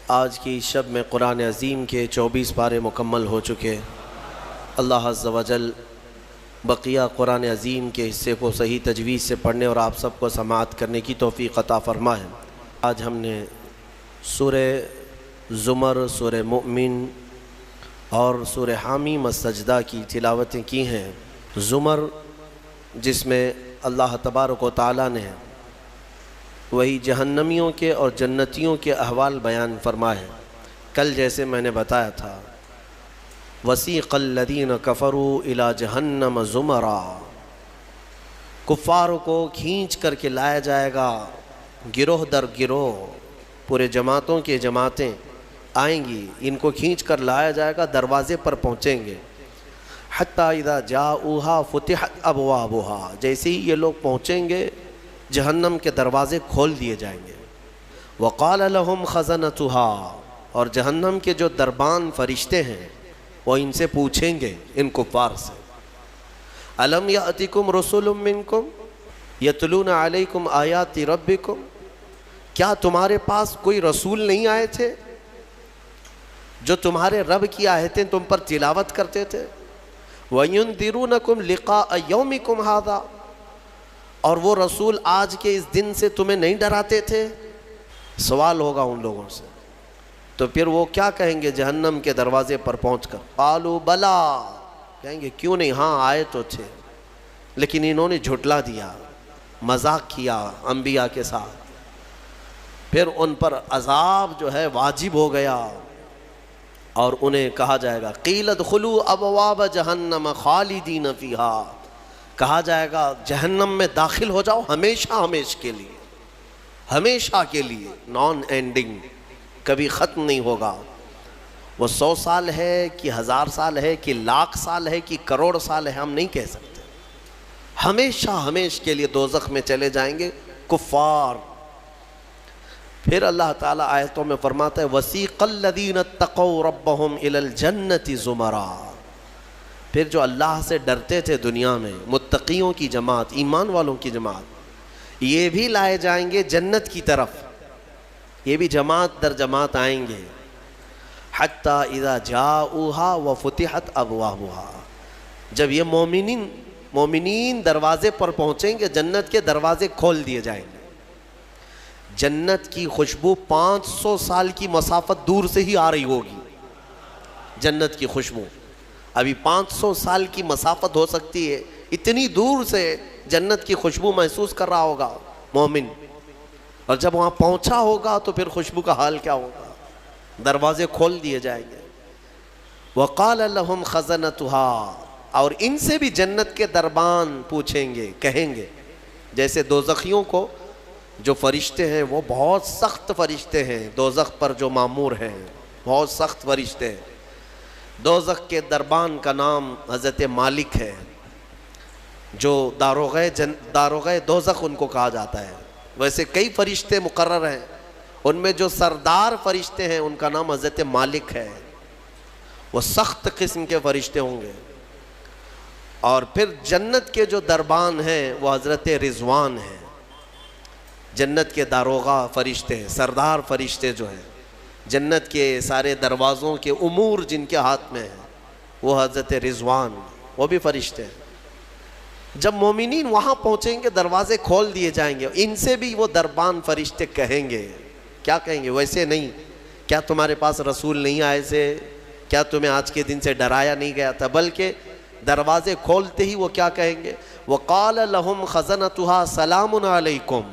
آج کی شب میں قرآن عظیم کے 24 پارے مکمل ہو چکے۔ اللہ عز و جل بقیہ قرآن عظیم کے حصے کو صحیح تجوید سے پڑھنے اور آپ سب کو سماعت کرنے کی توفیق عطا فرمائے۔ آج ہم نے سورہ زمر، سورہ مؤمن اور سورہ حامیم السجدہ کی تلاوتیں کی ہیں۔ زمر جس میں اللہ تبارک و تعالیٰ نے وہی جہنمیوں کے اور جنتیوں کے احوال بیان فرمائے۔ کل جیسے میں نے بتایا تھا، وسیق الذین کفروا الی جہنم زمرا، کفار کو کھینچ کر کے لایا جائے گا گروہ در گروہ، پورے جماعتوں کے جماعتیں آئیں گی، ان کو کھینچ کر لایا جائے گا، دروازے پر پہنچیں گے۔ حتی اذا جاؤہا فتحت ابوابہا، جیسے ہی یہ لوگ پہنچیں گے جہنم کے دروازے کھول دیے جائیں گے۔ وقال لہم خزنتہا، اور جہنم کے جو دربان فرشتے ہیں وہ ان سے پوچھیں گے، ان کفار سے، الم یأتکم رسول منکم یتلون علیکم آیات ربکم، کیا تمہارے پاس کوئی رسول نہیں آئے تھے جو تمہارے رب کی آیتیں تم پر تلاوت کرتے تھے؟ وَيُنذِرُونَكُمْ لِقَاءَ يَوْمِكُمْ هَذَا، اور وہ رسول آج کے اس دن سے تمہیں نہیں ڈراتے تھے؟ سوال ہوگا ان لوگوں سے، تو پھر وہ کیا کہیں گے جہنم کے دروازے پر پہنچ کر؟ قالوا بلا، کہیں گے کیوں نہیں، ہاں آئے تو تھے، لیکن انہوں نے جھٹلا دیا، مذاق کیا انبیاء کے ساتھ، پھر ان پر عذاب جو ہے واجب ہو گیا، اور انہیں کہا جائے گا قیل ادخلوا ابواب جہنم خالدین فیہا، کہا جائے گا جہنم میں داخل ہو جاؤ ہمیشہ ہمیشہ کے لیے، ہمیشہ کے لیے، نان اینڈنگ، کبھی ختم نہیں ہوگا۔ وہ 100 سال ہے کہ 1000 سال ہے کہ لاکھ سال ہے کہ کروڑ سال ہے، ہم نہیں کہہ سکتے، ہمیشہ ہمیشہ کے لیے دوزخ میں چلے جائیں گے کفار۔ پھر اللہ تعالیٰ آیتوں میں فرماتا ہے وَسِيقَ الَّذِينَ اتَّقَوْا رَبَّهُمْ إِلَى الْجَنَّةِ زُمَرًا، پھر جو اللہ سے ڈرتے تھے دنیا میں، متقیوں کی جماعت، ایمان والوں کی جماعت، یہ بھی لائے جائیں گے جنت کی طرف، یہ بھی جماعت در جماعت آئیں گے۔ حَتَّى إِذَا جَاءُوهَا وَفُتِحَتْ أَبْوَابُهَا، جب یہ مومنین دروازے پر پہنچیں گے جنت کے دروازے کھول دیے جائیں گے۔ جنت کی خوشبو 500 سال کی مسافت دور سے ہی آ رہی ہوگی، جنت کی خوشبو ابھی 500 سال کی مسافت ہو سکتی ہے، اتنی دور سے جنت کی خوشبو محسوس کر رہا ہوگا مومن، اور جب وہاں پہنچا ہوگا تو پھر خوشبو کا حال کیا ہوگا؟ دروازے کھول دیے جائیں گے۔ وقال لهم خزنتها، اور ان سے بھی جنت کے دربان پوچھیں گے، کہیں گے، جیسے دوزخیوں کو جو فرشتے ہیں وہ بہت سخت فرشتے ہیں، دوزخ پر جو مامور ہیں بہت سخت فرشتے ہیں۔ دوزخ کے دربان کا نام حضرت مالک ہے، جو داروغہ دوزخ ان کو کہا جاتا ہے۔ ویسے کئی فرشتے مقرر ہیں، ان میں جو سردار فرشتے ہیں ان کا نام حضرت مالک ہے، وہ سخت قسم کے فرشتے ہوں گے۔ اور پھر جنت کے جو دربان ہیں وہ حضرت رضوان ہیں، جنت کے داروغہ فرشتے ہیں، سردار فرشتے جو ہیں، جنت کے سارے دروازوں کے امور جن کے ہاتھ میں ہیں وہ حضرت رضوان، وہ بھی فرشتے ہیں۔ جب مومنین وہاں پہنچیں گے دروازے کھول دیے جائیں گے، ان سے بھی وہ دربان فرشتے کہیں گے، کیا کہیں گے؟ ویسے نہیں، کیا تمہارے پاس رسول نہیں آئے سے؟ کیا تمہیں آج کے دن سے ڈرایا نہیں گیا تھا؟ بلکہ دروازے کھولتے ہی وہ کیا کہیں گے؟ وَقَالَ لَهُمْ خَزَنَتُهَا سَلَامٌ عَلَيْكُمْ،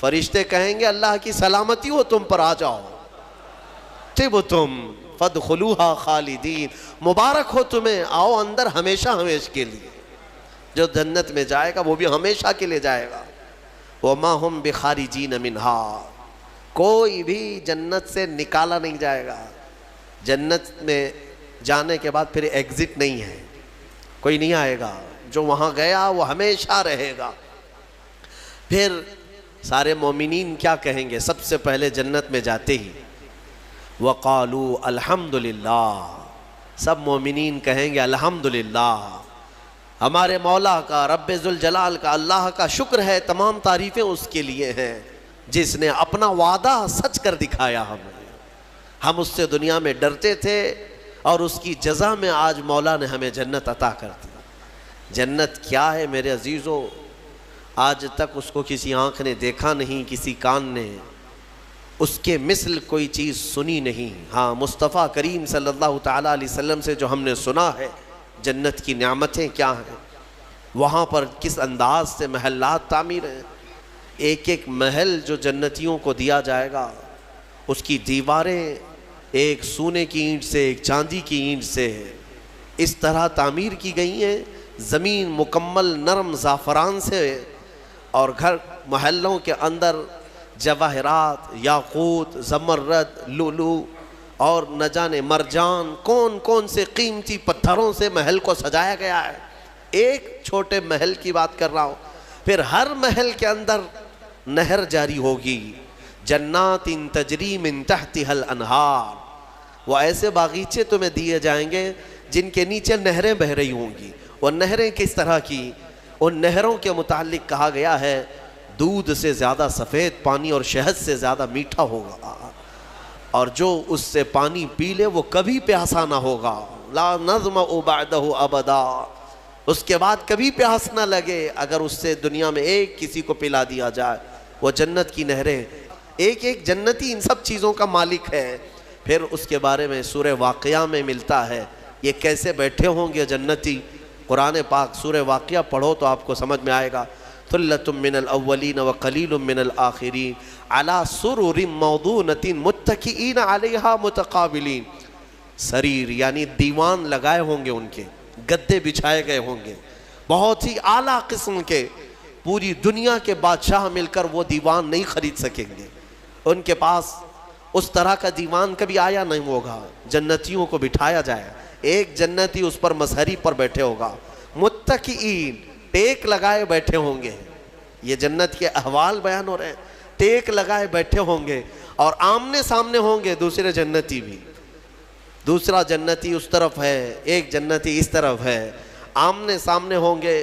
فرشتے کہیں گے اللہ کی سلامتی ہو تم پر، آ جاؤ، طِبْتُمْ فَادْخُلُوهَا خَالِدِينَ، مبارک ہو تمہیں، آؤ اندر ہمیشہ ہمیشہ کے لیے۔ جو جنت میں جائے گا وہ بھی ہمیشہ کے لیے جائے گا۔ وَمَا هُمْ بِخَارِجِينَ مِنْهَا، کوئی بھی جنت سے نکالا نہیں جائے گا، جنت میں جانے کے بعد پھر ایگزٹ نہیں ہے، کوئی نہیں آئے گا، جو وہاں گیا وہ ہمیشہ رہے گا۔ پھر سارے مومنین کیا کہیں گے؟ سب سے پہلے جنت میں جاتے ہی وَقَالُوا الْحَمْدُلِلَّهِ، سب مومنین کہیں گے الحمدللہ، ہمارے مولا کا، رب ذوالجلال کا، اللہ کا شکر ہے، تمام تعریفیں اس کے لیے ہیں جس نے اپنا وعدہ سچ کر دکھایا ہمیں۔ ہم اس سے دنیا میں ڈرتے تھے اور اس کی جزا میں آج مولا نے ہمیں جنت عطا کر دی۔ جنت کیا ہے میرے عزیزو؟ آج تک اس کو کسی آنکھ نے دیکھا نہیں، کسی کان نے اس کے مثل کوئی چیز سنی نہیں۔ ہاں، مصطفیٰ کریم صلی اللہ تعالیٰ علیہ وسلم سے جو ہم نے سنا ہے جنت کی نعمتیں کیا ہیں، وہاں پر کس انداز سے محلات تعمیر ہیں۔ ایک ایک محل جو جنتیوں کو دیا جائے گا، اس کی دیواریں ایک سونے کی اینٹ سے، ایک چاندی کی اینٹ سے اس طرح تعمیر کی گئی ہیں، زمین مکمل نرم زعفران سے، اور گھر محلوں کے اندر جواہرات، یاقوت، زمرد، لؤلؤ اور نہ جانے مرجان، کون کون سے قیمتی پتھروں سے محل کو سجایا گیا ہے۔ ایک چھوٹے محل کی بات کر رہا ہوں۔ پھر ہر محل کے اندر نہر جاری ہوگی، جنات تجری من تحتها الانہار، وہ ایسے باغیچے تمہیں دیے جائیں گے جن کے نیچے نہریں بہہ رہی ہوں گی۔ وہ نہریں کس طرح کی؟ ان نہروں کے متعلق کہا گیا ہے دودھ سے زیادہ سفید پانی اور شہد سے زیادہ میٹھا ہوگا، اور جو اس سے پانی پی لے وہ کبھی پیاسا نہ ہوگا، لا نظمأ بعدہ ابدا، اس کے بعد کبھی پیاس نہ لگے اگر اس سے دنیا میں ایک کسی کو پلا دیا جائے۔ وہ جنت کی نہریں، ایک ایک جنتی ان سب چیزوں کا مالک ہے۔ پھر اس کے بارے میں سورہ واقعہ میں ملتا ہے، یہ کیسے بیٹھے ہوں گے جنتی۔ قرآن پاک سورہ واقعہ پڑھو تو آپ کو سمجھ میں آئے گا۔ ثلۃ من الاولین وقلیل من الآخرین علی سرر موضونۃ متکئین علیہا متقابلین، سریر یعنی دیوان لگائے ہوں گے، ان کے گدے بچھائے گئے ہوں گے، بہت ہی اعلیٰ قسم کے، پوری دنیا کے بادشاہ مل کر وہ دیوان نہیں خرید سکیں گے، ان کے پاس اس طرح کا دیوان کبھی آیا نہیں ہوگا۔ جنتیوں کو بٹھایا جائے، ایک جنتی اس پر مسہری پر بیٹھے ہوگا، متکئین ٹیک لگائے بیٹھے ہوں گے۔ یہ جنت کے احوال بیان ہو رہے ہیں، ٹیک لگائے بیٹھے ہوں گے، اور آمنے سامنے ہوں گے دوسرے جنتی بھی، دوسرا جنتی اس طرف ہے، ایک جنتی اس طرف ہے، آمنے سامنے ہوں گے۔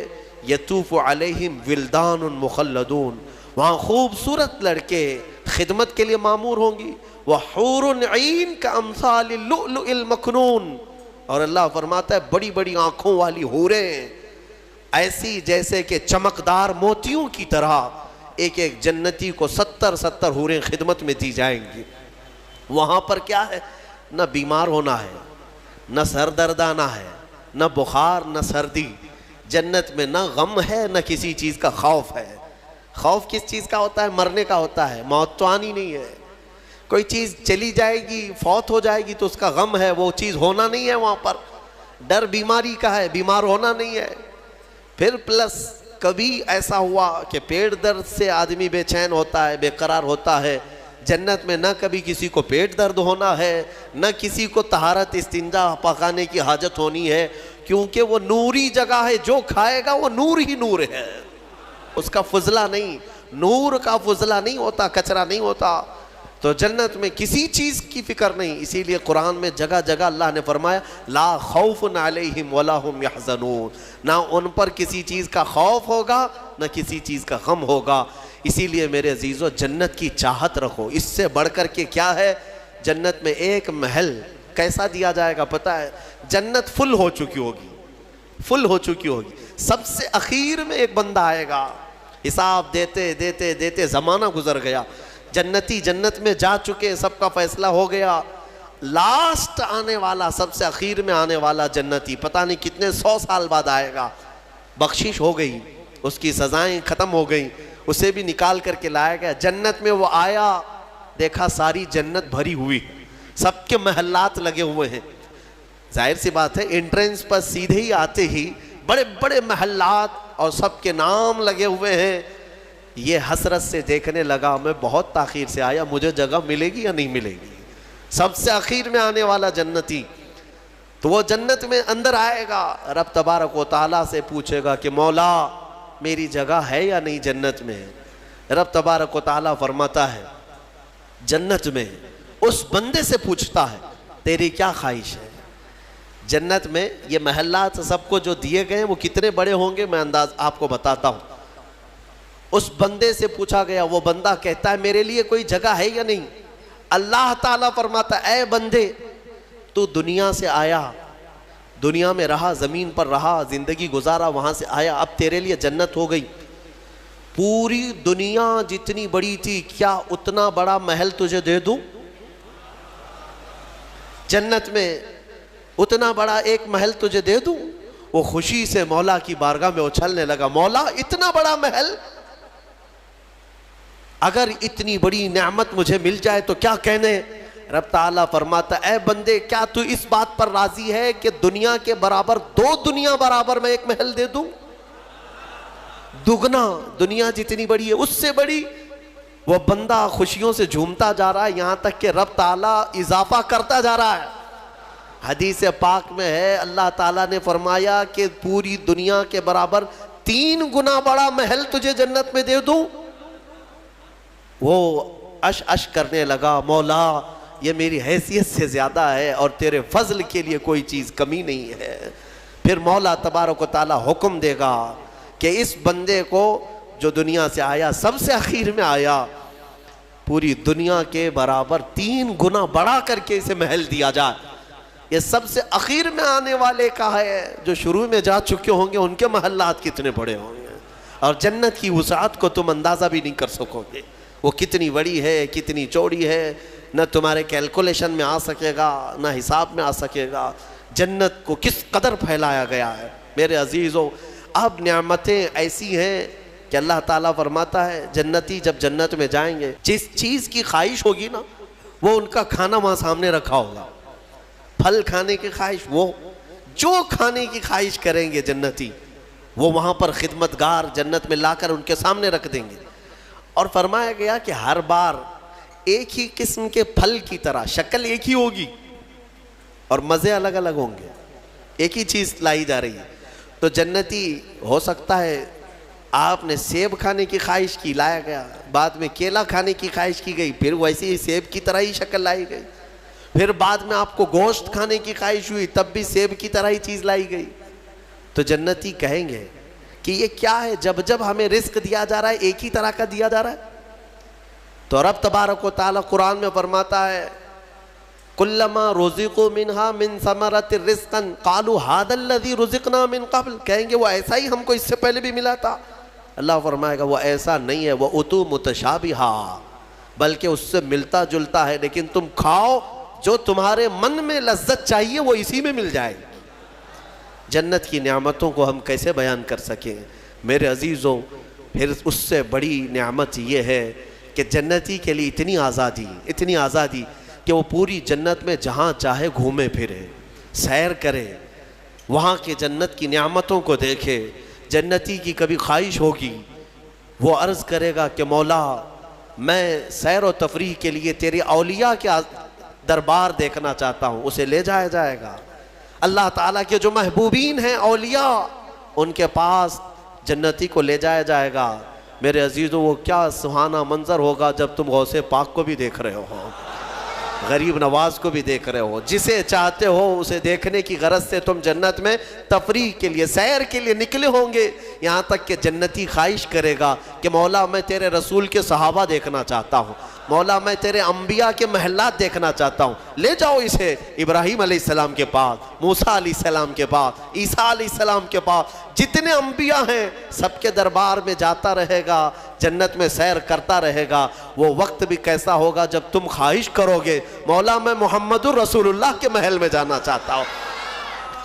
یطوف علیہم ولدان مخلدون، وہاں خوبصورت لڑکے خدمت کے لیے معمور ہوں گی، وحور عین کامثال اللؤلؤ المکنون، اور اللہ فرماتا ہے بڑی بڑی آنکھوں والی حوریں ایسی جیسے کہ چمکدار موتیوں کی طرح، ایک ایک جنتی کو 70 حوریں خدمت میں دی جائیں گی۔ وہاں پر کیا ہے؟ نہ بیمار ہونا ہے، نہ سر درد آنا ہے، نہ بخار، نہ سردی۔ جنت میں نہ غم ہے، نہ کسی چیز کا خوف ہے۔ خوف کس چیز کا ہوتا ہے؟ مرنے کا ہوتا ہے، موت تو آنی نہیں ہے۔ کوئی چیز چلی جائے گی، فوت ہو جائے گی تو اس کا غم ہے، وہ چیز ہونا نہیں ہے وہاں پر۔ ڈر بیماری کا ہے، بیمار ہونا نہیں ہے۔ پھر پلس کبھی ایسا ہوا کہ پیٹ درد سے آدمی بے چین ہوتا ہے، بے قرار ہوتا ہے، جنت میں نہ کبھی کسی کو پیٹ درد ہونا ہے، نہ کسی کو طہارت استنجا پکانے کی حاجت ہونی ہے، کیونکہ وہ نوری جگہ ہے، جو کھائے گا وہ نور ہی نور ہے، اس کا فضلہ نہیں، نور کا فضلہ نہیں ہوتا، کچرا نہیں ہوتا۔ تو جنت میں کسی چیز کی فکر نہیں، اسی لیے قرآن میں جگہ جگہ اللہ نے فرمایا لا خوف علیہم ولا ہم یحزنون، نہ ان پر کسی چیز کا خوف ہوگا، نہ کسی چیز کا غم ہوگا۔ اسی لیے میرے عزیزو جنت کی چاہت رکھو، اس سے بڑھ کر کے کیا ہے؟ جنت میں ایک محل کیسا دیا جائے گا پتہ ہے؟ جنت فل ہو چکی ہوگی، فل ہو چکی ہوگی، سب سے اخیر میں ایک بندہ آئے گا، حساب دیتے دیتے دیتے زمانہ گزر گیا، جنتی جنت میں جا چکے، سب کا فیصلہ ہو گیا، لاسٹ آنے والا، سب سے اخیر میں آنے والا جنتی پتہ نہیں کتنے 100 سال بعد آئے گا، بخشش ہو گئی، اس کی سزائیں ختم ہو گئیں، اسے بھی نکال کر کے لایا گیا۔ جنت میں وہ آیا، دیکھا ساری جنت بھری ہوئی، سب کے محلات لگے ہوئے ہیں۔ ظاہر سی بات ہے انٹرنس پر سیدھے ہی آتے ہی بڑے بڑے محلات اور سب کے نام لگے ہوئے ہیں۔ یہ حسرت سے دیکھنے لگا، میں بہت تاخیر سے آیا، مجھے جگہ ملے گی یا نہیں ملے گی؟ سب سے اخیر میں آنے والا جنتی، تو وہ جنت میں اندر آئے گا، رب تبارک و تعالیٰ سے پوچھے گا کہ مولا میری جگہ ہے یا نہیں جنت میں؟ رب تبارک و تعالیٰ فرماتا ہے جنت میں اس بندے سے پوچھتا ہے تیری کیا خواہش ہے؟ جنت میں یہ محلات سب کو جو دیے گئے ہیں وہ کتنے بڑے ہوں گے میں انداز آپ کو بتاتا ہوں۔ اس بندے سے پوچھا گیا، وہ بندہ کہتا ہے میرے لیے کوئی جگہ ہے یا نہیں؟ اللہ تعالیٰ فرماتا اے بندے تو دنیا سے آیا، دنیا میں رہا، زمین پر رہا، زندگی گزارا، وہاں سے آیا، اب تیرے لیے جنت ہو گئی۔ پوری دنیا جتنی بڑی تھی، کیا اتنا بڑا محل تجھے دے دوں؟ جنت میں اتنا بڑا ایک محل تجھے دے دوں؟ وہ خوشی سے مولا کی بارگاہ میں اچھلنے لگا، مولا اتنا بڑا محل، اگر اتنی بڑی نعمت مجھے مل جائے تو کیا کہنے؟ رب تعالیٰ فرماتا اے بندے کیا تو اس بات پر راضی ہے کہ دنیا کے برابر 2 دنیا برابر میں ایک محل دے دوں؟ دگنا، دنیا جتنی بڑی ہے اس سے بڑی۔ وہ بندہ خوشیوں سے جھومتا جا رہا ہے، یہاں تک کہ رب تعالیٰ اضافہ کرتا جا رہا ہے۔ حدیث پاک میں ہے اللہ تعالیٰ نے فرمایا کہ پوری دنیا کے برابر 3 گنا بڑا محل تجھے جنت میں دے دوں۔ وہ اش کرنے لگا، مولا یہ میری حیثیت سے زیادہ ہے اور تیرے فضل کے لیے کوئی چیز کمی نہیں ہے۔ پھر مولا تبارک و تعالیٰ حکم دے گا کہ اس بندے کو جو دنیا سے آیا، سب سے اخیر میں آیا، پوری دنیا کے برابر 3 گنا بڑا کر کے اسے محل دیا جائے۔ یہ سب سے اخیر میں آنے والے کا ہے، جو شروع میں جا چکے ہوں گے ان کے محلات کتنے بڑے ہوں گے، اور جنت کی وسعت کو تم اندازہ بھی نہیں کر سکو گے، وہ کتنی بڑی ہے، کتنی چوڑی ہے، نہ تمہارے کیلکولیشن میں آ سکے گا، نہ حساب میں آ سکے گا۔ جنت کو کس قدر پھیلایا گیا ہے میرے عزیزوں۔ اب نعمتیں ایسی ہیں کہ اللہ تعالیٰ فرماتا ہے جنتی جب جنت میں جائیں گے، جس چیز کی خواہش ہوگی نا وہ ان کا کھانا وہاں سامنے رکھا ہوگا۔ پھل کھانے کی خواہش، وہ جو کھانے کی خواہش کریں گے جنتی، وہ وہاں پر خدمتگار جنت میں لا کر ان کے سامنے رکھ دیں گے۔ اور فرمایا گیا کہ ہر بار ایک ہی قسم کے پھل کی طرح شکل ایک ہی ہوگی اور مزے الگ الگ ہوں گے، ایک ہی چیز لائی جا رہی ہے۔ تو جنتی ہو سکتا ہے آپ نے سیب کھانے کی خواہش کی، لایا گیا، بعد میں کیلا کھانے کی خواہش کی گئی، پھر ویسے ہی سیب کی طرح ہی شکل لائی گئی، پھر بعد میں آپ کو گوشت کھانے کی خواہش ہوئی، تب بھی سیب کی طرح ہی چیز لائی گئی۔ تو جنتی کہیں گے کہ یہ کیا ہے، جب جب ہمیں رزق دیا جا رہا ہے ایک ہی طرح کا دیا جا رہا ہے؟ تو رب تبارک و تعالیٰ قرآن میں فرماتا ہے کلما رزقوا منها من ثمرۃ رزقا قالوا هذا الذي رزقنا من قبل، کہیں گے وہ ایسا ہی ہم کو اس سے پہلے بھی ملا تھا۔ اللہ فرمائے گا وہ ایسا نہیں ہے، وہ اتو متشابہا، بلکہ اس سے ملتا جلتا ہے، لیکن تم کھاؤ جو تمہارے من میں لذت چاہیے وہ اسی میں مل جائے گی۔ جنت کی نعمتوں کو ہم کیسے بیان کر سکیں میرے عزیزوں۔ پھر اس سے بڑی نعمت یہ ہے کہ جنتی کے لیے اتنی آزادی کہ وہ پوری جنت میں جہاں چاہے گھومے پھرے، سیر کرے، وہاں کے جنت کی نعمتوں کو دیکھے۔ جنتی کی کبھی خواہش ہوگی، وہ عرض کرے گا کہ مولا میں سیر و تفریح کے لیے تیرے اولیاء کے دربار دیکھنا چاہتا ہوں، اسے لے جایا جائے گا۔ اللہ تعالیٰ کے جو محبوبین ہیں اولیاء، ان کے پاس جنتی کو لے جایا جائے گا۔ میرے عزیزوں وہ کیا سہانا منظر ہوگا جب تم غوث پاک کو بھی دیکھ رہے ہو، غریب نواز کو بھی دیکھ رہے ہو، جسے چاہتے ہو اسے دیکھنے کی غرض سے تم جنت میں تفریح کے لیے، سیر کے لیے نکلے ہوں گے۔ یہاں تک کہ جنتی خواہش کرے گا کہ مولا میں تیرے رسول کے صحابہ دیکھنا چاہتا ہوں، مولا میں تیرے انبیاء کے محلات دیکھنا چاہتا ہوں، لے جاؤ اسے ابراہیم علیہ السلام کے پاس، موسیٰ علیہ السلام کے پاس، عیسیٰ علیہ السلام کے پاس، جتنے انبیاء ہیں سب کے دربار میں جاتا رہے گا، جنت میں سیر کرتا رہے گا۔ وہ وقت بھی کیسا ہوگا جب تم خواہش کرو گے مولا میں محمد الرسول اللہ کے محل میں جانا چاہتا ہوں،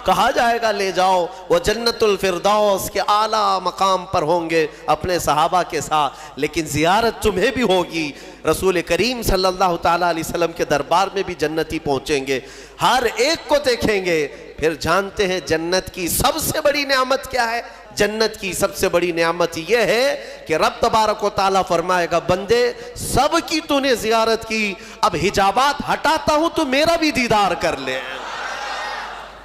کہا جائے گا لے جاؤ۔ وہ جنت الفردوس کے اعلیٰ مقام پر ہوں گے اپنے صحابہ کے ساتھ، لیکن زیارت تمہیں بھی ہوگی۔ رسول کریم صلی اللہ تعالیٰ علیہ وسلم کے دربار میں بھی جنتی پہنچیں گے، ہر ایک کو دیکھیں گے۔ پھر جانتے ہیں جنت کی سب سے بڑی نعمت کیا ہے؟ جنت کی سب سے بڑی نعمت یہ ہے کہ رب تبارک و تعالیٰ فرمائے گا بندے سب کی تو نے زیارت کی، اب حجابات ہٹاتا ہوں تو میرا بھی دیدار کر لے۔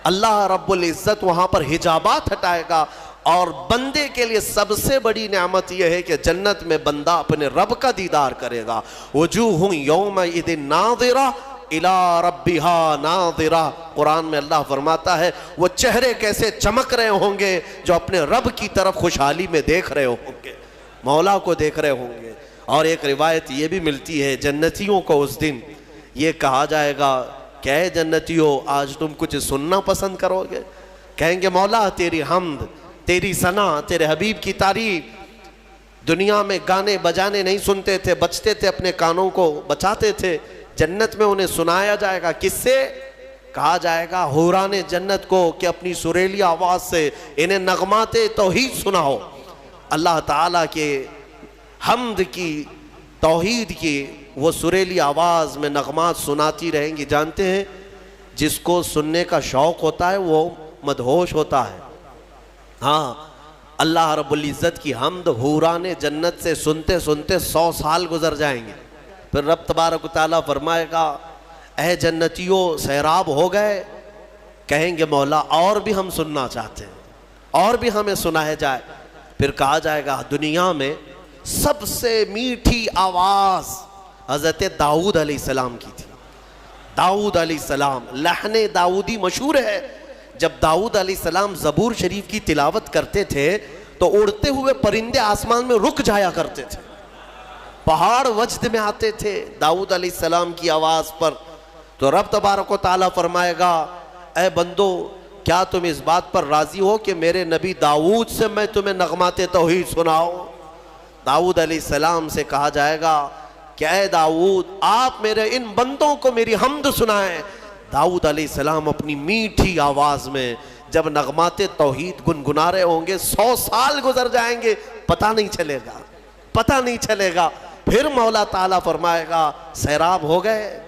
اللہ رب العزت وہاں پر حجابات ہٹائے گا، اور بندے کے لیے سب سے بڑی نعمت یہ ہے کہ جنت میں بندہ اپنے رب کا دیدار کرے گا۔ وجوہ یومئذ ناظرہ الی ربہا ناظرہ، قرآن میں اللہ فرماتا ہے وہ چہرے کیسے چمک رہے ہوں گے جو اپنے رب کی طرف خوشحالی میں دیکھ رہے ہوں گے، مولا کو دیکھ رہے ہوں گے۔ اور ایک روایت یہ بھی ملتی ہے جنتیوں کو اس دن یہ کہا جائے گا کہ اے جنتیو آج تم کچھ سننا پسند کرو گے؟ کہیں گے مولا تیری حمد، تیری ثنا، تیرے حبیب کی تعریف۔ دنیا میں گانے بجانے نہیں سنتے تھے، بچتے تھے، اپنے کانوں کو بچاتے تھے، جنت میں انہیں سنایا جائے گا۔ کس سے؟ کہا جائے گا حوران جنت کو کہ اپنی سریلی آواز سے انہیں نغمات توحید سناؤ۔ اللہ تعالیٰ کے حمد کی، توحید کی وہ سریلی آواز میں نغمات سناتی رہیں گی۔ جانتے ہیں جس کو سننے کا شوق ہوتا ہے وہ مدہوش ہوتا ہے۔ ہاں، اللہ رب العزت کی حمد حوران جنت سے سنتے سنتے 100 سال گزر جائیں گے۔ پھر رب تبارک و تعالیٰ فرمائے گا اے جنتیوں سیراب ہو گئے؟ کہیں گے مولا اور بھی ہم سننا چاہتے ہیں، اور بھی ہمیں سنایا جائے۔ پھر کہا جائے گا دنیا میں سب سے میٹھی آواز حضرت داؤد علیہ السلام کی تھی۔ داؤد علیہ السلام، لحن داؤدی مشہور ہے۔ جب داؤد علیہ السلام زبور شریف کی تلاوت کرتے تھے تو اڑتے ہوئے پرندے آسمان میں رک جایا کرتے تھے، پہاڑ وجد میں آتے تھے داؤد علیہ السلام کی آواز پر۔ تو رب تبارک و تعالیٰ فرمائے گا اے بندو کیا تم اس بات پر راضی ہو کہ میرے نبی داؤد سے میں تمہیں نغمات توحید سناؤں؟ داؤد علیہ السلام سے کہا جائے گا کہ اے داؤد آپ میرے ان بندوں کو میری حمد سنائیں۔ داؤد علیہ السلام اپنی میٹھی آواز میں جب نغمات توحید گنگنا رہے ہوں گے، 100 سال گزر جائیں گے، پتہ نہیں چلے گا، پتہ نہیں چلے گا۔ پھر مولا تعالیٰ فرمائے گا سیراب ہو گئے،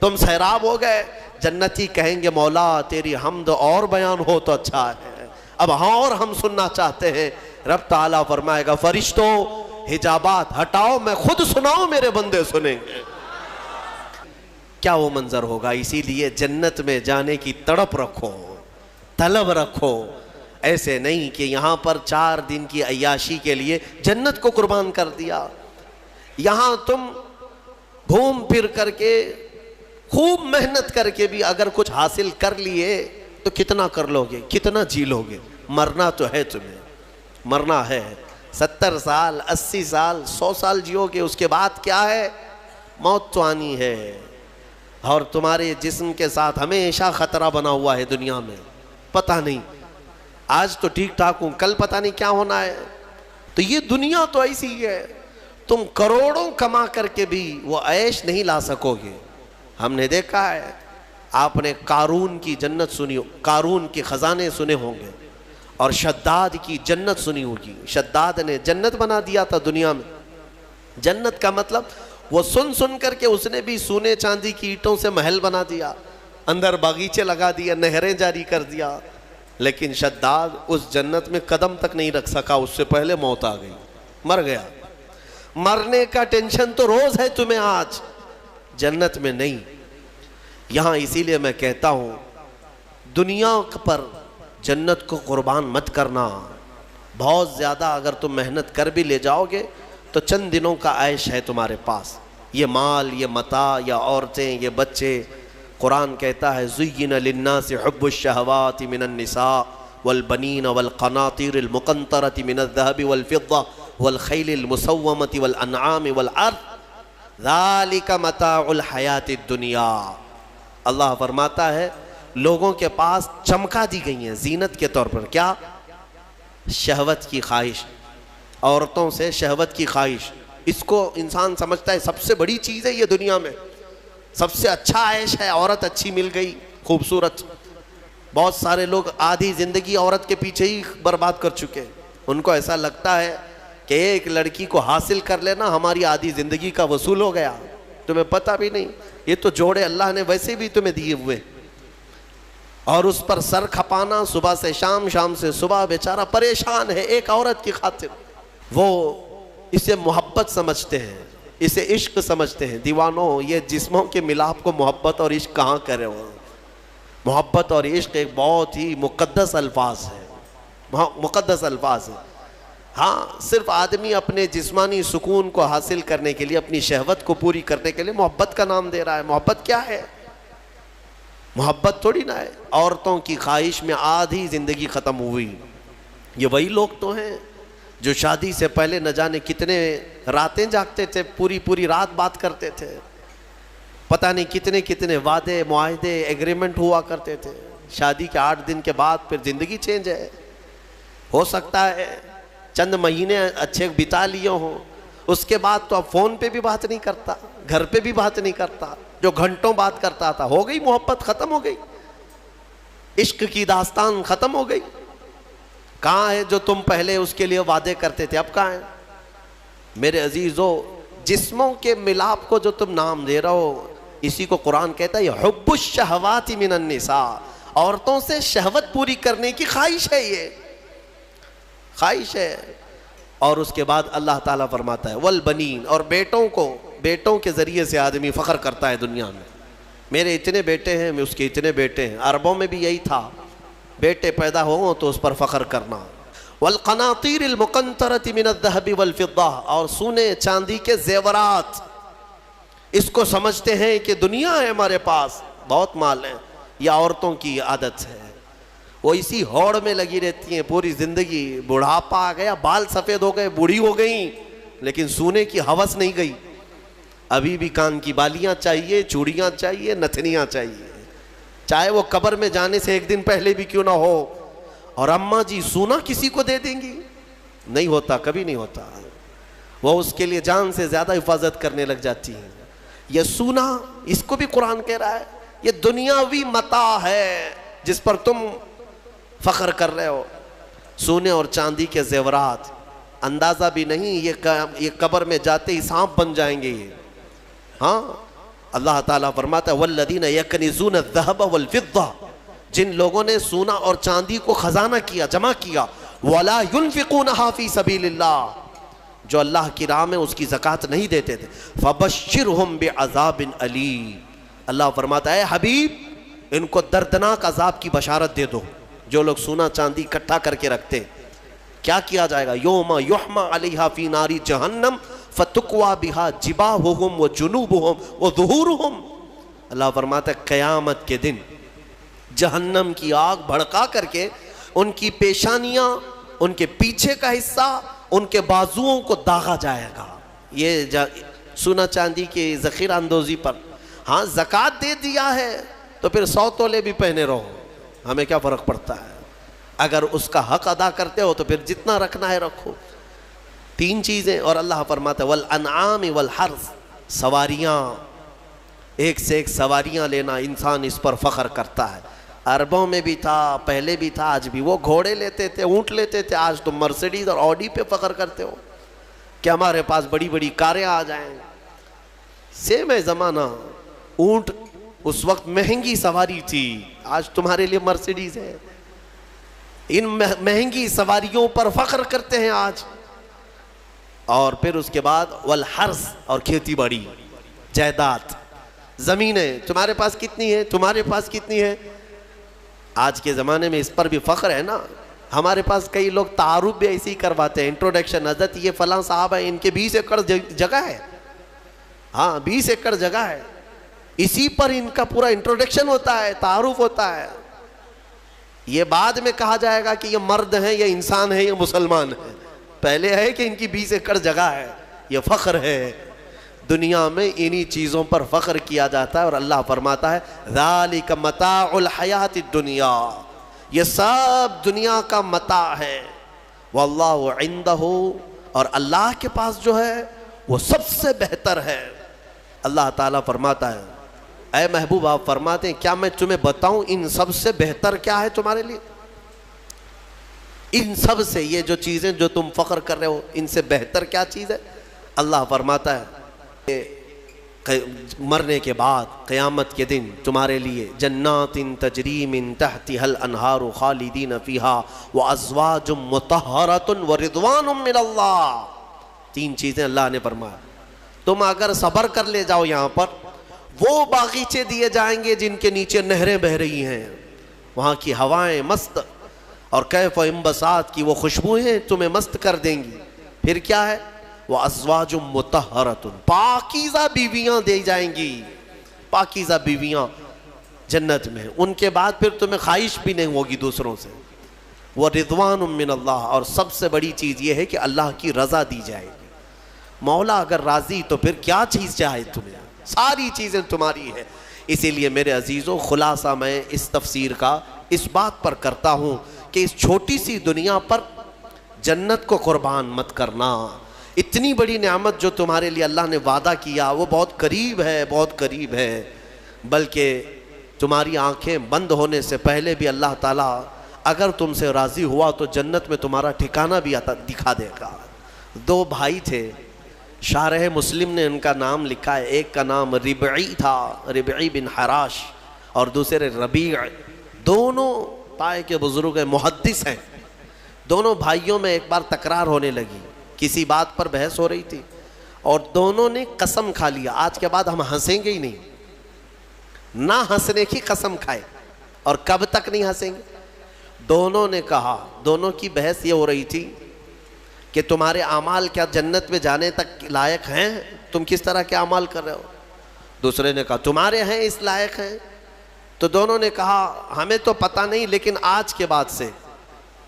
تم سیراب ہو گئے؟ جنتی کہیں گے مولا تیری حمد اور بیان ہو تو اچھا ہے، اب ہاں اور ہم سننا چاہتے ہیں۔ رب تعالیٰ فرمائے گا فرشتوں حجابات ہٹاؤ، میں خود سناؤں میرے بندے سنیں گے۔ کیا وہ منظر ہوگا؟ اسی لیے جنت میں جانے کی تڑپ رکھو، طلب رکھو۔ ایسے نہیں کہ یہاں پر 4 دن کی عیاشی کے لیے جنت کو قربان کر دیا۔ یہاں تم گھوم پھر کر کے، خوب محنت کر کے بھی اگر کچھ حاصل کر لیے تو کتنا کر لو گے، کتنا جی لو گے؟ مرنا تو ہے، تمہیں مرنا ہے۔ 70 سال، 80 سال، 100 سال جیو گے، اس کے بعد کیا ہے؟ موت تو آنی ہے۔ اور تمہارے جسم کے ساتھ ہمیشہ خطرہ بنا ہوا ہے دنیا میں، پتہ نہیں آج تو ٹھیک ٹھاک ہوں، کل پتہ نہیں کیا ہونا ہے۔ تو یہ دنیا تو ایسی ہی ہے، تم کروڑوں کما کر کے بھی وہ عیش نہیں لا سکو گے۔ ہم نے دیکھا ہے، آپ نے قارون کی جنت سنی، قارون کے خزانے سنے ہوں گے، اور شداد کی جنت سنی ہوگی۔ شداد نے جنت بنا دیا تھا دنیا میں۔ جنت کا مطلب وہ سن سن کر کے اس نے بھی سونے چاندی کی اینٹوں سے محل بنا دیا، اندر باغیچے لگا دیا، نہریں جاری کر دیا، لیکن شداد اس جنت میں قدم تک نہیں رکھ سکا، اس سے پہلے موت آ گئی، مر گیا۔ مرنے کا ٹینشن تو روز ہے تمہیں آج، جنت میں نہیں۔ یہاں اسی لیے میں کہتا ہوں دنیا پر جنت کو قربان مت کرنا۔ بہت زیادہ اگر تم محنت کر بھی لے جاؤ گے تو چند دنوں کا عیش ہے تمہارے پاس، یہ مال، یہ متاع، یا عورتیں، یہ بچے۔ قرآن کہتا ہے زُيِّنَ لِلنَّاسِ حُبُّ الشَّهَوَاتِ مِنَ النِّسَاءِ وَالْبَنِينَ وَالْقَنَاطِيرِ الْمُقَنطَرَةِ مِنَ الذَّهَبِ وَالْفِضَّةِ وَالْخَيْلِ الْمُسَوَّمَةِ وَالْأَنْعَامِ وَالْحَرْثِ ذَلِكَ مَتَاعُ الْحَيَاةِ الدُّنْيَا۔ اللہ فرماتا ہے لوگوں کے پاس چمکا دی گئی ہیں زینت کے طور پر، کیا؟ شہوت کی خواہش، عورتوں سے شہوت کی خواہش۔ اس کو انسان سمجھتا ہے سب سے بڑی چیز ہے یہ دنیا میں، سب سے اچھا عیش ہے، عورت اچھی مل گئی، خوبصورت۔ بہت سارے لوگ آدھی زندگی عورت کے پیچھے ہی برباد کر چکے، ان کو ایسا لگتا ہے کہ ایک لڑکی کو حاصل کر لینا ہماری آدھی زندگی کا وصول ہو گیا۔ تمہیں پتہ بھی نہیں، یہ تو جوڑے اللہ نے ویسے بھی تمہیں دیے ہوئے، اور اس پر سر کھپانا صبح سے شام، شام سے صبح، بیچارہ پریشان ہے ایک عورت کی خاطر۔ وہ اسے محبت سمجھتے ہیں، اسے عشق سمجھتے ہیں۔ دیوانوں، یہ جسموں کے ملاپ کو محبت اور عشق کہاں کرے ہو؟ محبت اور عشق ایک بہت ہی مقدس الفاظ ہے، مقدس الفاظ ہے۔ ہاں، صرف آدمی اپنے جسمانی سکون کو حاصل کرنے کے لیے، اپنی شہوت کو پوری کرنے کے لیے محبت کا نام دے رہا ہے۔ محبت کیا ہے؟ محبت تھوڑی نہ ہے۔ عورتوں کی خواہش میں آدھی زندگی ختم ہوئی۔ یہ وہی لوگ تو ہیں جو شادی سے پہلے نہ جانے کتنے راتیں جاگتے تھے، پوری پوری رات بات کرتے تھے، پتہ نہیں کتنے کتنے وعدے معاہدے ایگریمنٹ ہوا کرتے تھے. شادی کے 8 دن کے بعد پھر زندگی چینج ہے. ہو سکتا ہے چند مہینے اچھے بتا لیے ہوں, اس کے بعد تو اب فون پہ بھی بات نہیں کرتا, گھر پہ بھی بات نہیں کرتا. جو گھنٹوں بات کرتا تھا, ہو گئی محبت, ختم ہو گئی, عشق کی داستان ختم ہو گئی. کہاں ہے جو تم پہلے اس کے لیے وعدے کرتے تھے, اب کہاں ہے؟ میرے عزیزو, جسموں کے ملاپ کو جو تم نام دے رہے ہو, اسی کو قرآن کہتا ہے یہ حب الشہوات من النساء, عورتوں سے شہوت پوری کرنے کی خواہش ہے, یہ خواہش ہے. اور اس کے بعد اللہ تعالیٰ فرماتا ہے والبنین, اور بیٹوں کے ذریعے سے آدمی فخر کرتا ہے دنیا میں. میرے اتنے بیٹے ہیں, میں اس کے اتنے بیٹے ہیں. عربوں میں بھی یہی تھا, بیٹے پیدا ہوں تو اس پر فخر کرنا. والقناطیر المقنطرۃ من الذهب والفضہ, اور سونے چاندی کے زیورات, اس کو سمجھتے ہیں کہ دنیا ہے ہمارے پاس, بہت مال ہے. یہ عورتوں کی عادت ہے, وہ اسی ہوڑ میں لگی رہتی ہیں پوری زندگی. بڑھاپا آ گیا, بال سفید ہو گئے, بوڑھی ہو گئیں, لیکن سونے کی ہوس نہیں گئی. ابھی بھی کان کی بالیاں چاہیے, چوڑیاں چاہیے, نتھنیاں چاہیے, چاہے وہ قبر میں جانے سے 1 دن پہلے بھی کیوں نہ ہو. اور اماں جی سونا کسی کو دے دیں گی؟ نہیں ہوتا, کبھی نہیں ہوتا. وہ اس کے لیے جان سے زیادہ حفاظت کرنے لگ جاتی ہیں. یہ سونا, اس کو بھی قرآن کہہ رہا ہے یہ دنیاوی متاع ہے جس پر تم فخر کر رہے ہو. سونے اور چاندی کے زیورات, اندازہ بھی نہیں یہ قبر میں جاتے ہی سانپ بن جائیں گے یہ. ہاں, اللہ تعالیٰ فرماتا ہے والذین یکنزون الذہب والفضہ, جن لوگوں نے سونا اور چاندی کو خزانہ کیا, جمع کیا, ولا ينفقونها فی سبیل اللہ, جو اللہ کی راہ میں اس کی زکوٰۃ نہیں دیتے تھے, فبشرہم بعذاب علیم, اللہ فرماتا ہے حبیب ان کو دردناک عذاب کی بشارت دے دو. جو لوگ سونا چاندی اکٹھا کر کے رکھتے, کیا کیا جائے گا؟ یوم یحمى علیہا فی نار جہنم فتقوی بہا جباہہم وجنوبہم وظہورہم. اللہ فرماتا ہے قیامت کے دن جہنم کی آگ بھڑکا کر کے ان کی پیشانیاں, ان کے پیچھے کا حصہ, ان کے بازوؤں کو داغا جائے گا. یہ سونا چاندی کی ذخیرہ اندوزی پر. ہاں زکوٰۃ دے دیا ہے تو پھر 100 تولے بھی پہنے رہو, ہمیں کیا فرق پڑتا ہے؟ اگر اس کا حق ادا کرتے ہو تو پھر جتنا رکھنا ہے رکھو. 3 چیزیں. اور اللہ فرماتا ہے والانعام والحرث, سواریاں, ایک سے ایک سواریاں لینا, انسان اس پر فخر کرتا ہے. عربوں میں بھی تھا, پہلے بھی تھا, آج بھی. وہ گھوڑے لیتے تھے, اونٹ لیتے تھے. آج تم مرسیڈیز اور آڈی پہ فخر کرتے ہو کہ ہمارے پاس بڑی بڑی کاریں آ جائیں. سیم ہے زمانہ. اونٹ اس وقت مہنگی سواری تھی, آج تمہارے لیے مرسیڈیز ہے. ان مہنگی سواریوں پر فخر کرتے ہیں آج. اور پھر اس کے بعد والحرث, اور کھیتی باڑی, جائیداد, زمینیں. تمہارے پاس کتنی ہے, تمہارے پاس کتنی ہے؟ آج کے زمانے میں اس پر بھی فخر ہے نا. ہمارے پاس کئی لوگ تعارف بھی ایسے ہی کرواتے ہیں, انٹروڈکشن, حضرت یہ فلاں صاحب ہے, ان کے 20 ایکڑ جگہ ہے. ہاں 20 ایکڑ جگہ ہے, اسی پر ان کا پورا انٹروڈکشن ہوتا ہے, تعارف ہوتا ہے. یہ بعد میں کہا جائے گا کہ یہ مرد ہیں, یہ انسان ہے, یہ مسلمان ہے. پہلے ہے کہ ان کی 20 ایکڑ جگہ ہے. یہ فخر ہے. دنیا میں انہی چیزوں پر فخر کیا جاتا ہے. اور اللہ فرماتا ہے ذالک متاع الحیات الدنیا, یہ سب دنیا کا متاع ہے. واللہ عندہ, اور اللہ کے پاس جو ہے وہ سب سے بہتر ہے. اللہ تعالیٰ فرماتا ہے اے محبوب, آپ فرماتے ہیں کیا میں تمہیں بتاؤں ان سب سے بہتر کیا ہے تمہارے لیے؟ ان سب سے, یہ جو چیزیں جو تم فخر کر رہے ہو, ان سے بہتر کیا چیز ہے؟ اللہ فرماتا ہے مرنے کے بعد قیامت کے دن تمہارے لیے جنات تجری من تحتها الانہار خالدین فیہا وازواج مطہرۃ ورضوان من اللہ. 3 چیزیں اللہ نے فرمایا. تم اگر صبر کر لے جاؤ یہاں پر, وہ باغیچے دیے جائیں گے جن کے نیچے نہریں بہ رہی ہیں, وہاں کی ہوائیں مست, اور کیف و انبساط کی وہ خوشبوئیں تمہیں مست کر دیں گی. پھر کیا ہے؟ وَأَزْوَاجٌ مُطَهَّرَةٌ, پاکیزہ بیویاں دی جائیں گی, پاکیزہ بیویاں جنت میں. ان کے بعد پھر تمہیں خواہش بھی نہیں ہوگی دوسروں سے. وَرِضْوَانٌ مِّنَ اللَّهِ, اور سب سے بڑی چیز یہ ہے کہ اللہ کی رضا دی جائے گی. مولا اگر راضی تو پھر کیا چیز چاہے تمہیں. ساری چیزیں تمہاری ہیں۔ اسی لیے میرے عزیزوں خلاصہ میں اس تفسیر کا اس بات پر کرتا ہوں کہ اس چھوٹی سی دنیا پر جنت کو قربان مت کرنا۔ اتنی بڑی نعمت جو تمہارے لیے اللہ نے وعدہ کیا وہ بہت قریب ہے، بہت قریب ہے، بلکہ تمہاری آنکھیں بند ہونے سے پہلے بھی اللہ تعالیٰ اگر تم سے راضی ہوا تو جنت میں تمہارا ٹھکانہ بھی دکھا دے گا۔ دو بھائی تھے، شارح مسلم نے ان کا نام لکھا ہے، ایک کا نام ربعی تھا، ربعی بن حراش، اور دوسرے ربیع۔ دونوں طائف کے بزرگ ہیں، محدث ہیں۔ دونوں بھائیوں میں ایک بار تکرار ہونے لگی، کسی بات پر بحث ہو رہی تھی اور دونوں نے قسم کھا لیا آج کے بعد ہم ہنسیں گے ہی نہیں، نہ ہنسنے کی قسم کھائے۔ اور کب تک نہیں ہنسیں گے؟ دونوں نے کہا، دونوں کی بحث یہ ہو رہی تھی کہ تمہارے اعمال کیا جنت میں جانے تک لائق ہیں؟ تم کس طرح کے اعمال کر رہے ہو؟ دوسرے نے کہا تمہارے ہیں اس لائق ہیں؟ تو دونوں نے کہا ہمیں تو پتہ نہیں، لیکن آج کے بعد سے،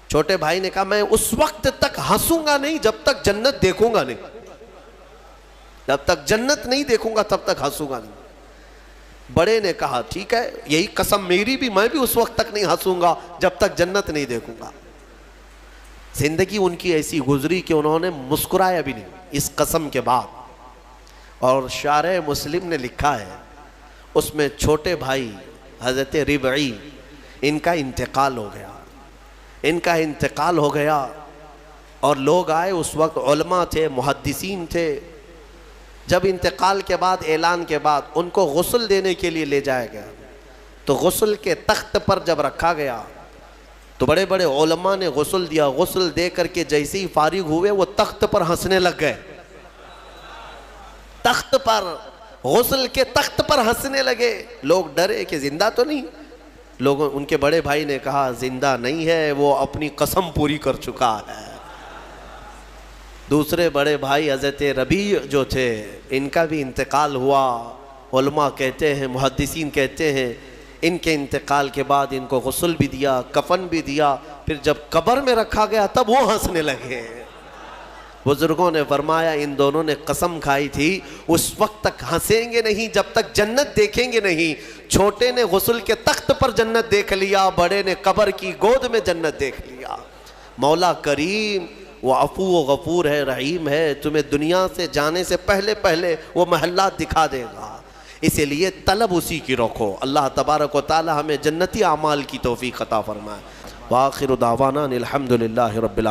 چھوٹے بھائی نے کہا میں اس وقت تک ہنسوں گا نہیں جب تک جنت دیکھوں گا نہیں، جب تک جنت نہیں دیکھوں گا تب تک ہنسوں گا نہیں۔ بڑے نے کہا ٹھیک ہے، یہی قسم میری بھی، میں بھی اس وقت تک نہیں ہنسوں گا جب تک جنت نہیں دیکھوں گا۔ زندگی ان کی ایسی گزری کہ انہوں نے مسکرایا بھی نہیں اس قسم کے بعد۔ اور شارح مسلم نے لکھا ہے، اس میں چھوٹے بھائی حضرت ربعی، ان کا انتقال ہو گیا، ان کا انتقال ہو گیا، اور لوگ آئے، اس وقت علماء تھے، محدثین تھے۔ جب انتقال کے بعد، اعلان کے بعد ان کو غسل دینے کے لیے لے جایا گیا، تو غسل کے تخت پر جب رکھا گیا تو بڑے بڑے علماء نے غسل دیا، غسل دے کر کے جیسے ہی فارغ ہوئے وہ تخت پر ہنسنے لگ گئے، تخت پر، غسل کے تخت پر ہنسنے لگے۔ لوگ ڈرے کہ زندہ تو نہیں؟ لوگوں، ان کے بڑے بھائی نے کہا زندہ نہیں ہے، وہ اپنی قسم پوری کر چکا ہے۔ دوسرے بڑے بھائی حضرت ربیع جو تھے، ان کا بھی انتقال ہوا۔ علماء کہتے ہیں، محدثین کہتے ہیں، ان کے انتقال کے بعد ان کو غسل بھی دیا، کفن بھی دیا، پھر جب قبر میں رکھا گیا تب وہ ہنسنے لگے۔ بزرگوں نے فرمایا ان دونوں نے قسم کھائی تھی اس وقت تک ہنسیں گے نہیں جب تک جنت دیکھیں گے نہیں۔ چھوٹے نے غسل کے تخت پر جنت دیکھ لیا، بڑے نے قبر کی گود میں جنت دیکھ لیا۔ مولا کریم وہ عفو و غفور ہے، رحیم ہے، تمہیں دنیا سے جانے سے پہلے پہلے وہ محلات دکھا دے گا، اسی لیے طلب اسی کی رکھو۔ اللہ تبارک و تعالی ہمیں جنتی اعمال کی توفیق عطا فرمائے۔ وآخر دعوانا الحمدللہ رب العالمین۔